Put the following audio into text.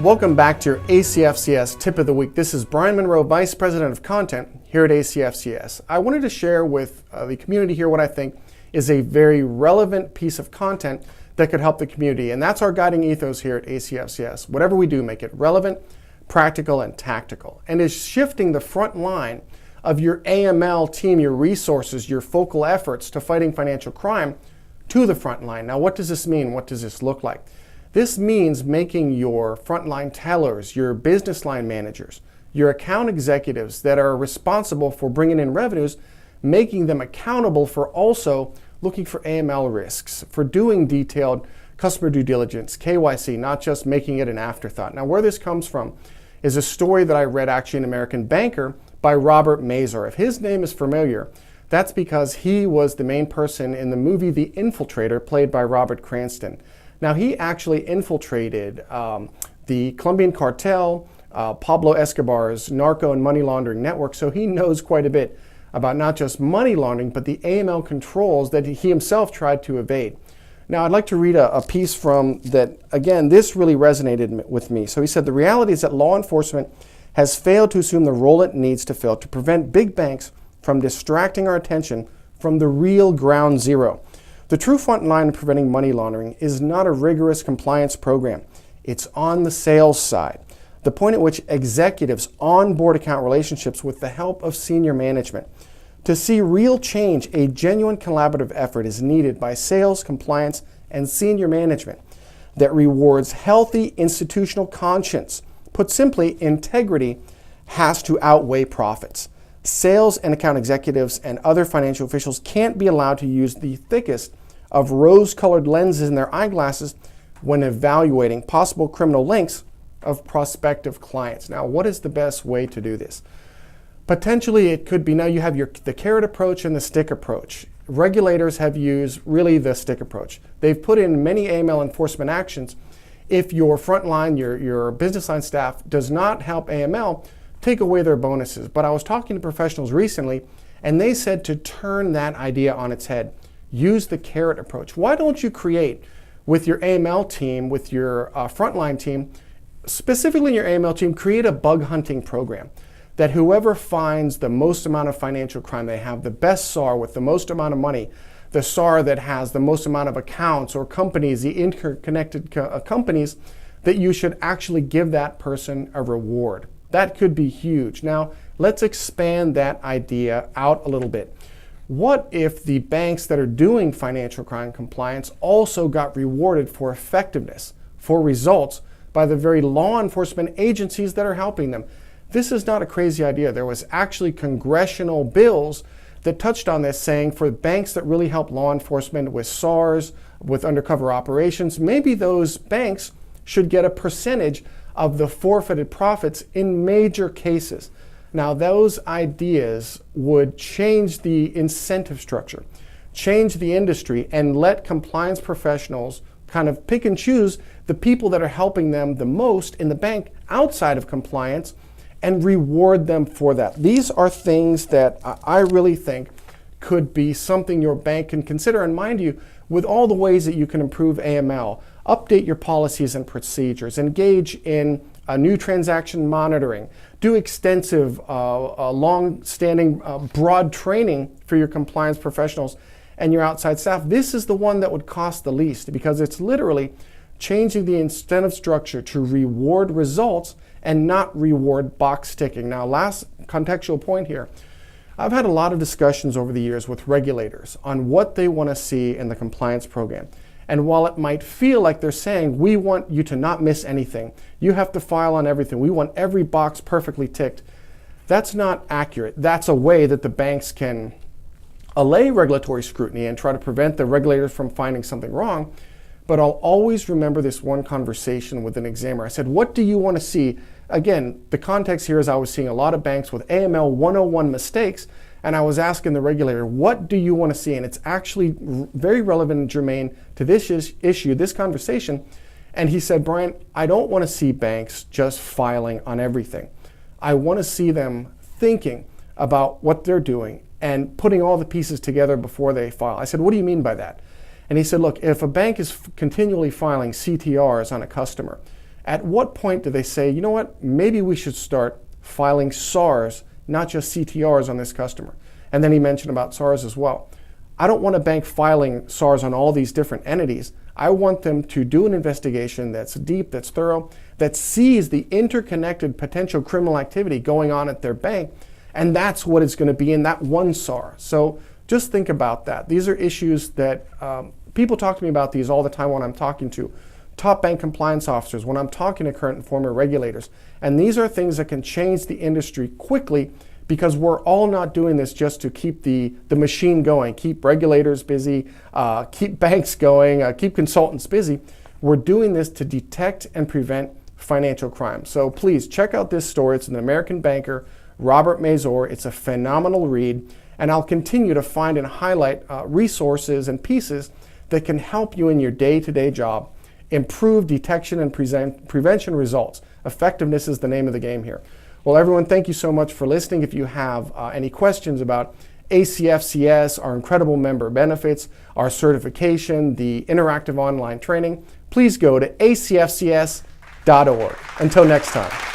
Welcome back to your ACFCS Tip of the Week. This is Brian Monroe, Vice President of Content here at ACFCS. I wanted to share with the community here what I think is a very relevant piece of content that could help the community. And that's our guiding ethos here at ACFCS. Whatever we do, make it relevant, practical, and tactical. And is shifting the front line of your AML team, your resources, your focal efforts to fighting financial crime to the front line. Now, what does this mean? What does this look like? This means making your frontline tellers, your business line managers, your account executives that are responsible for bringing in revenues, making them accountable for also looking for AML risks, for doing detailed customer due diligence, KYC, not just making it an afterthought. Now, where this comes from is a story that I read actually in American Banker by Robert Mazur. If his name is familiar, that's because he was the main person in the movie The Infiltrator, played by Robert Cranston. Now, he actually infiltrated the Colombian cartel, Pablo Escobar's narco and money laundering network, so he knows quite a bit about not just money laundering, but the AML controls that he himself tried to evade. Now, I'd like to read a piece from that, again, this really resonated with me. So he said, the reality is that law enforcement has failed to assume the role it needs to fill to prevent big banks from distracting our attention from the real ground zero. The true front line of preventing money laundering is not a rigorous compliance program. It's on the sales side, the point at which executives onboard account relationships with the help of senior management. To see real change, a genuine collaborative effort is needed by sales, compliance, and senior management that rewards healthy institutional conscience. Put simply, integrity has to outweigh profits. Sales and account executives and other financial officials can't be allowed to use the thickest of rose-colored lenses in their eyeglasses when evaluating possible criminal links of prospective clients. Now, what is the best way to do this? Potentially, it could be, now you have the carrot approach and the stick approach. Regulators have used really the stick approach. They've put in many AML enforcement actions. If your frontline, your business line staff does not help AML, take away their bonuses. But I was talking to professionals recently, and they said to turn that idea on its head. Use the carrot approach. Why don't you create with your AML team, with your frontline team, specifically your AML team, create a bug hunting program that whoever finds the most amount of financial crime, they have the best SAR with the most amount of money, the SAR that has the most amount of accounts or companies, the interconnected companies, that you should actually give that person a reward. That could be huge. Now, let's expand that idea out a little bit. What if the banks that are doing financial crime compliance also got rewarded for effectiveness, for results, by the very law enforcement agencies that are helping them? This is not a crazy idea. There was actually congressional bills that touched on this, saying for banks that really help law enforcement with SARs, with undercover operations, maybe those banks should get a percentage of the forfeited profits in major cases. Now, those ideas would change the incentive structure, change the industry, and let compliance professionals kind of pick and choose the people that are helping them the most in the bank outside of compliance and reward them for that. These are things that I really think could be something your bank can consider. And mind you, with all the ways that you can improve AML, update your policies and procedures, engage in new transaction monitoring, do extensive, long-standing, broad training for your compliance professionals and your outside staff. This is the one that would cost the least, because it's literally changing the incentive structure to reward results and not reward box ticking. Now, last contextual point here. I've had a lot of discussions over the years with regulators on what they want to see in the compliance program. And while it might feel like they're saying, we want you to not miss anything, you have to file on everything, we want every box perfectly ticked, that's not accurate. That's a way that the banks can allay regulatory scrutiny and try to prevent the regulators from finding something wrong. But I'll always remember this one conversation with an examiner. I said, what do you want to see? Again, the context here is I was seeing a lot of banks with AML 101 mistakes, and I was asking the regulator, what do you want to see? And it's actually very relevant and germane to this issue, this conversation. And he said, Brian, I don't want to see banks just filing on everything. I want to see them thinking about what they're doing and putting all the pieces together before they file. I said, what do you mean by that? And he said, look, if a bank is continually filing CTRs on a customer, At what point do they say, you know what, maybe we should start filing SARs, not just CTRs on this customer? And then he mentioned about SARs as well. I don't want a bank filing SARs on all these different entities. I want them to do an investigation that's deep, that's thorough, that sees the interconnected potential criminal activity going on at their bank, and that's what it's going to be in that one SAR. So just think about that. These are issues that people talk to me about these all the time when I'm talking to top bank compliance officers, when I'm talking to current and former regulators. And these are things that can change the industry quickly, because we're all not doing this just to keep the machine going, keep regulators busy, keep banks going, keep consultants busy. We're doing this to detect and prevent financial crime. So please check out this story. It's an American banker, Robert Mazur. It's a phenomenal read. And I'll continue to find and highlight resources and pieces that can help you in your day-to-day job improve detection and prevention results. Effectiveness is the name of the game here. Well, everyone, thank you so much for listening. If you have any questions about ACFCS, our incredible member benefits, our certification, the interactive online training, please go to acfcs.org. Until next time.